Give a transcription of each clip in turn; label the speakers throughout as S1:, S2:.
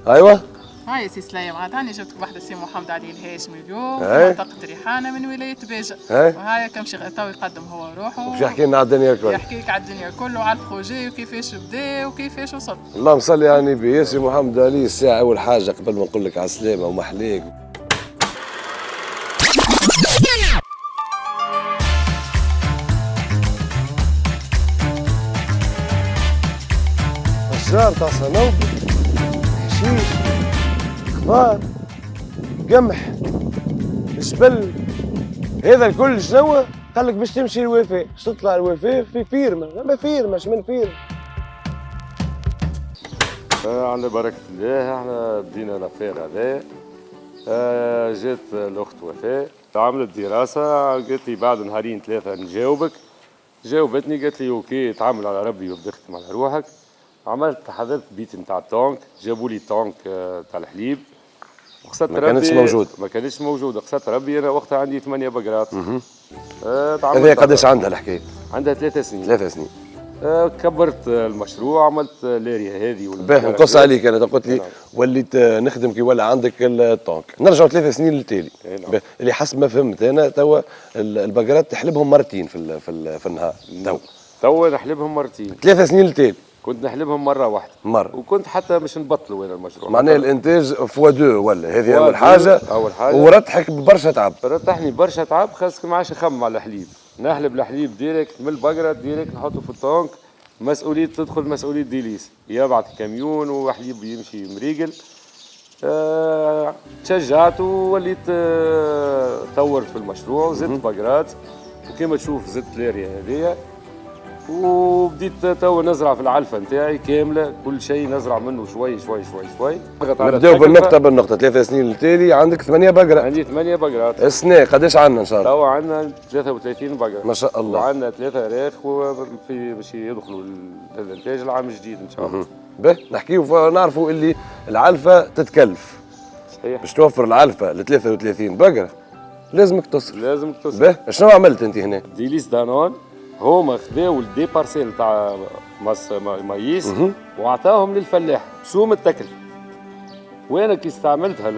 S1: ايوه
S2: هاي سي سليم عاد هاني جبت واحدة سي محمد علي الهاشمي اليوم
S1: أي.
S2: منطقة ريحانة من ولاية باجة.
S1: أي.
S2: وهاي كمشي تو يقدم هو روحه
S1: باش يحكي لنا على الدنيا الكل.
S2: يحكي لك على الدنيا كله على البروجي وكيفاش بدا وكيفاش وصل.
S1: اللهم صل على النبي. يا سي محمد علي الساعة أول حاجة قبل ما نقول لك على السلامة ومحليك. أشجار تاع صنوبر، حشيش، خضار، قمح، جبل، هذا الكل شنو؟ قال لك باش تمشي الوفاء، باش تطلع الوفاء في فيرمة، ما فيرمة من فيرمة.
S3: على بركة الله احنا بدينا الافير هذا. جات الاخت وفاء عملت دراسة، قالت لي بعد نهارين ثلاثة نجاوبك. جاوبتني قالت لي اوكي تعامل على ربي وبدختم على روحك. عملت حضرت بيت نتاع التونك، جابوا لي تونك تاع الحليب.
S1: ما كانتش موجود.
S3: ما كانتش موجودة، قصدت ربي انا وقتها عندي 8 بقرات.
S1: هذه قداش عندها الحكاية؟
S3: عندها 3 سنين.
S1: 3 سنين.
S3: كبرت المشروع، عملت الاريا هذه
S1: باهي نقص عليك انا قلت لي وليت نخدم كي ولا عندك الطونك. نرجعوا 3 سنين للتالي. اللي حسب ما فهمت انا توا البقرات تحلبهم مرتين في النهار.
S3: توا نحلبهم مرتين.
S1: 3 سنين للتالي
S3: كنت نحلبهم مرة واحدة. وكنت حتى مش نبطلوا هذا المشروع.
S1: معناها الانتاج فوا دو ولا هذه اول حاجة. ورتحك برشا تعب.
S3: رتحني برشا تعب، خاصك ما عادش نخمم على الحليب. نحلب الحليب ديريكت من البقرة ديريكت نحطه في الطونك. مسؤولية تدخل مسؤولية ديليس، يبعث كاميون وحليب يمشي مريقل. تشجعت ووليت طورت في المشروع وزدت بقرات، وكما تشوف زدت الاريا هذيا. وبديت توا نزرع في العلفه نتاعي كامله، كل شيء نزرع منه شوي شوي شوي شوي.
S1: نبداو بالنقطه 3 سنين للتالي عندك 8 بقرات.
S3: عندي 8 بقرات.
S1: السنة قداش عندنا ان شاء الله؟
S3: توا عندنا 33 بقره
S1: ما شاء الله.
S3: وعندنا 3 راخ وفي باش يدخلوا الانتاج العام الجديد ان شاء الله.
S1: باهي نحكيو نعرفوا اللي العلفه تتكلف.
S3: صحيح.
S1: باش توفر العلفه ل 33 بقره لازمك تصرف.
S3: لازمك تصرف.
S1: باهي شنو عملت انت هنا؟
S3: ديليس دانون هما خذاو الدي بارسيل تاع مايس وعطاهم للفلاح سوم التكلفه. وانا كي استعملتها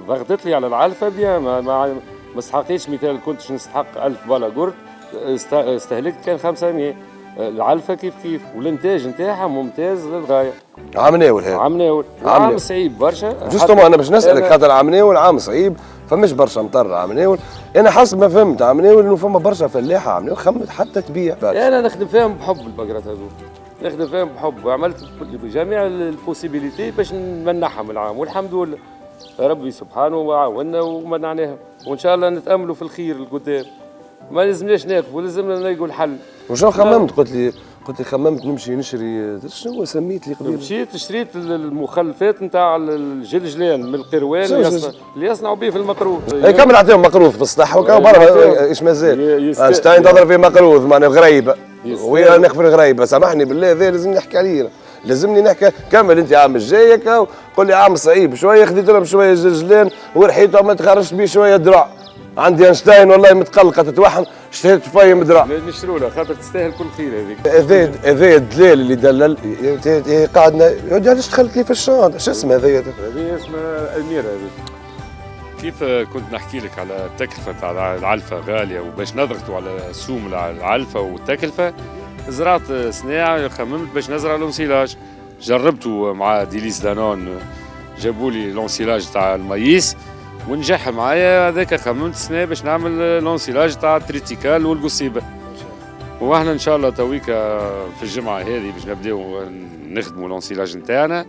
S3: ضغطت لي على العلفه بيان ما استحقيتش. مثال كنتش نستحق 1000 بالا قرد، استهلكت كان 500. العلفه كيف كيف، والانتاج نتاعها ممتاز للغايه.
S1: عام ناول هذا.
S3: عام ناول. عام صعيب برشا.
S1: جوستومون انا باش نسالك خاطر عام ناول عام صعيب، فمش برشا مطر عام ناول. انا حسب ما فهمت عام ناول انه فما برشا فلاحه عام ناول خمت حتى تبيع.
S3: انا نخدم فيهم بحب البقرات هذو، نخدم فيهم بحب، وعملت جميع البوسيبيليتي باش نمنحهم العام، والحمد لله ربي سبحانه وعاوننا ومنعناهم، وان شاء الله نتاملوا في الخير القدام. ما لازمناش ناقفوا، لازمنا نلقوا الحل.
S1: وشنو خممت؟ قلت لي خممت نمشي نشري شنو سميت لي قبل؟
S3: مشيت شريت المخلفات نتاع الجلجلان من القروان اللي يصنعوا به في المقروض.
S1: اي كمل نعطيهم مقروض في الصح وكا برا ايش مازال؟ اينشتاين تضرب في مقروض معناها غريبه. وين نخفر غريبه؟ سامحني بالله هذا لازم نحكي عليه. لازمني نحكي. كمل انت عام الجاي قول لي عام صعيب شويه، خذيت لهم شويه جلجلان ورحيتهم ما تخرجت بيه شويه درع. عندي اينشتاين والله متقلقه تتوحم، اشتريت فايم درع.
S3: نشروا لها خاطر تستاهل كل خير هذيك.
S1: هذا الدلال اللي دلل قعدنا علاش دخلت لي في الشنطه؟ شو اسمه هذايا؟
S3: هذه اسمها اميره هذه. كيف كنت نحكي لك على التكلفه تاع العلفه غاليه، وباش نضغطوا على سوم العلفه والتكلفه زرعت صناعه. خممت باش نزرع لونسيلاج، جربته مع ديليس دانون، جابوا لي لونسيلاج تاع المايس ونجح معايا. هذاك خممت سنه باش نعمل لونسيلاج تاع التريتيكال والقصيبه. واحنا ان شاء الله تويكا في الجمعه هذه باش نبداو نخدموا لونسيلاج نتاعنا،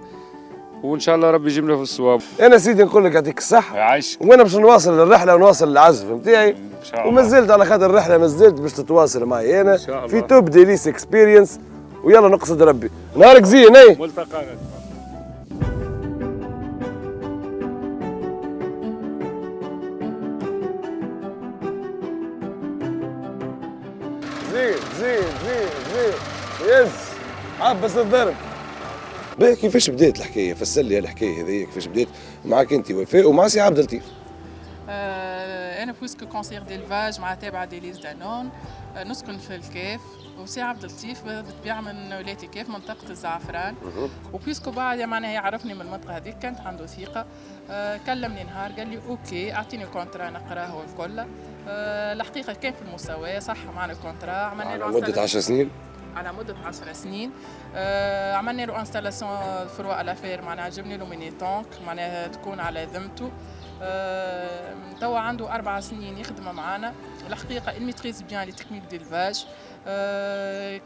S3: وان شاء الله ربي يجيبنا في الصواب.
S1: انا سيدي نقول لك يعطيك الصحه.
S3: يعيشك.
S1: وانا باش نواصل الرحله ونواصل العزف نتاعي، وما زلت على خاطر الرحله ما زلت باش تتواصل معي انا في توب ديليس اكسبيرينس. ويلا نقصد ربي نهارك زين. اي
S3: ملتقانا.
S1: زين يس عبس الضرب. باهي كيفاش بدات الحكايه؟ فسر لي الحكايه هذه كيفاش بدات معك انت وفاء ومع سي عبد اللطيف؟
S2: انا بويسكو كونسير ديلفاج مع تابعه ديليز دانون، نسكن في الكيف، وسي عبد اللطيف بتبيع من ولاية كيف منطقة الزعفران. وبيسكو بعد معناها يعرفني من المنطقة هذيك، كانت عنده ثقة. كلمني نهار قال لي اوكي اعطيني كونترا نقراه والكل. الحقيقة كان في المستوى صح معنا الكونترا، عملنا له
S1: على مدة 10 سنين.
S2: على مدة 10 سنين. عملنا له انستالاسيون فروع الافير، معناها جبنا له ميني تونك معناها تكون على ذمته. توا عنده 4 سنين يخدم معنا. الحقيقة الميتريز بيان لي تكنيك ديلفاج.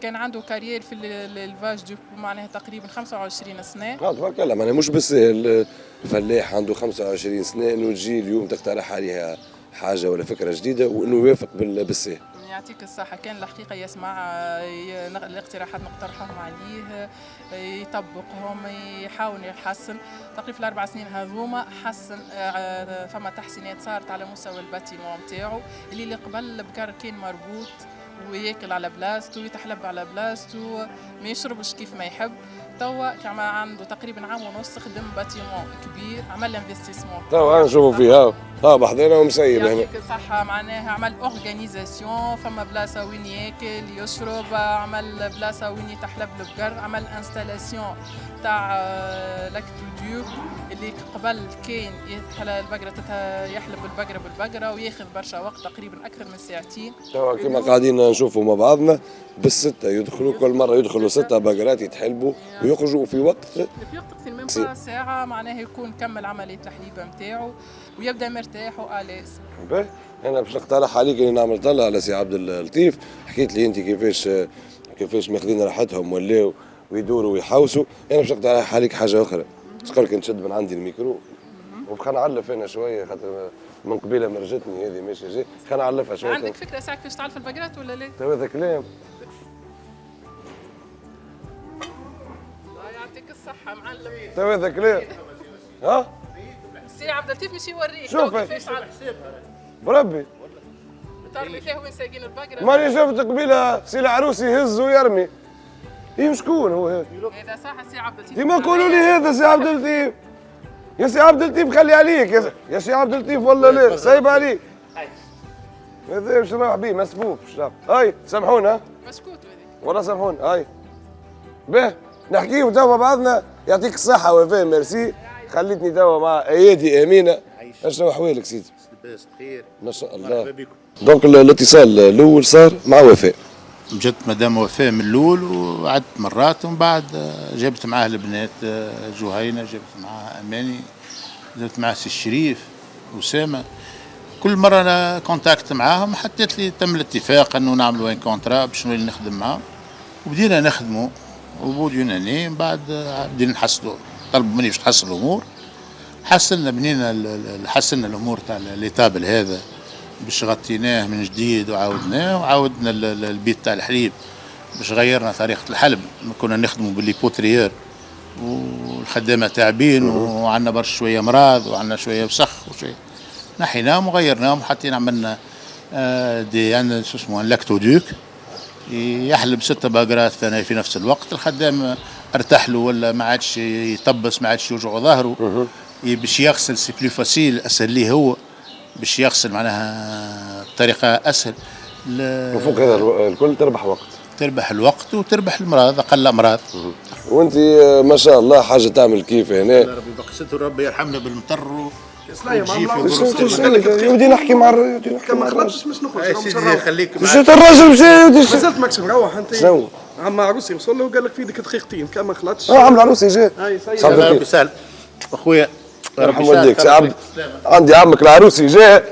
S2: كان عنده كارير في الفاج دو معناها تقريبا 25 سنة.
S1: تبارك الله، معناها مش بس الفلاح عنده 25 سنة انه تجي اليوم تقترح عليها حاجة ولا فكرة جديدة وانه يوافق بالسهل.
S2: يعطيك الصحة، كان الحقيقة يسمع الاقتراحات نقترحهم عليه، يطبقهم، يحاول يحسن. تقريبا في ال4 سنين هذوما حسن، فما تحسينات صارت على مستوى الباتيمون نتاعو اللي قبل بكر كان مربوط وياكل على بلاصتو ويتحلب على بلاصتو، ما يشربش كيف ما يحب. توا كان عنده تقريبا عام ونص خدم باتيمون كبير، عمل انفستيسمون.
S1: توا نشوفوا فيها بحضينا ومسيب هنا.
S2: يعطيك الصحة، معناها عمل اورغانيزاسيون، فما بلاصة وين ياكل يشرب، عمل بلاصة وين يتحلب البقر، عمل انستالاسيون تاع لاكتوديو اللي قبل كان يحلب البقرة بالبقرة وياخذ برشا وقت تقريبا أكثر من ساعتين.
S1: توا كما قاعدين نشوفوا مع بعضنا بالستة يدخلوا، كل مرة يدخلوا 6 بقرات يتحلبوا ويخرجوا في وقت
S2: في الميم با ساعة، معناها يكون كمل عملية التحليبة نتاعو ويبدا مرتاح وآلاس.
S1: باهي، انا باش نقترح عليك اني نعمل طلع على سي عبد اللطيف. حكيت لي انت كيفاش ماخذين راحتهم ولاو ويدوروا ويحوسوا. انا باش نقترح عليك حاجه اخرى. شكرك نشد من عندي الميكرو وبخا نعلف انا شويه، خاطر من قبيله مرجتني هذه ماشي جاي، خلينا نعلفها شويه.
S2: عندك فكره ساعه كيفاش تعلف البقرات ولا لا؟
S1: تو هذا كلام.
S2: الله يعطيك الصحه معلم.
S1: تو هذا كلام. ها؟
S2: سي عبد اللطيف مش يوريك
S1: شوف
S2: كيفاش تعلف
S1: بربي.
S2: تعرفي فيه وين سايقين البقره؟
S1: ماني شفت قبيله سي العروس يهز ويرمي. ايه شكون هو هذا؟
S2: هذا صح سي عبد اللطيف.
S1: ديما قولوا لي هذا سي عبد اللطيف. يا سي عبد اللطيف خلي عليك يا سي عبد اللطيف والله لا سايب عليك. هذا باش نروح بيه مسفوف شرف. هاي سامحونا.
S2: مسكوت هذيك.
S1: والله سامحونا هاي. باه نحكيو توا مع بعضنا. يعطيك الصحة وفاء ميرسي. خليتني توا مع ايادي امينة. اشنو احوالك سيدي؟
S4: لاباس بخير.
S1: ما شاء الله.
S4: مرحبا بكم.
S1: دونك الاتصال الاول صار مع وفاء.
S4: جت مدام وفاء من الاول وعدت مرات ومن بعد جابت معاه البنات جهينه، جابت معاه اماني، جابت معاه سي الشريف اسامه. كل مره انا كونتاكت معاهم حطيت لي تم الاتفاق انه نعملوا ان كونترا باش نخدم معاهم وبدينا نخدموا وبود يوناني. من بعد بدينا نحسنوا، طلبوا مني باش نحسن الامور. حسنا الامور تاع ليتابل هذا باش غطيناه من جديد وعاودناه وعاودنا البيت تاع الحليب باش غيرنا طريقه الحلب. كنا نخدموا بالليبوتريير والخدامه تعبين وعندنا برشا شويه امراض وعندنا شويه وسخ وشويه نحيناهم وغيرناهم وحطينا عملنا دي عندنا شو اسمه لاكتوديك يحلب 6 بقرات في نفس الوقت. الخدام ارتاح له ولا ما عادش يطبس، ما عادش يوجع ظهره باش يغسل سي بلو فاسيل، اسهل ليه هو باش يغسل معناها بطريقه اسهل.
S1: وفوق هذا الكل
S4: تربح الوقت وتربح المرض، اقل امراض.
S1: وانت ما شاء الله حاجه تعمل كيف هنا.
S4: يا ربي بقسته ربي يرحمنا بالمطر
S1: ودي نحكي مع
S5: ما خلطتش باش نخرج.
S4: خليك
S1: مشيت الراجل مشى
S5: مازلت ماكش مروح انت.
S1: شنو؟
S5: عم عروسي وصل له وقال لك في ديك دقيقتين كان ما خلطتش.
S1: عم عروسي جا.
S4: ربي سهل اخويا.
S1: يرحم والديك سي عبد. عندي عمك العروسي جا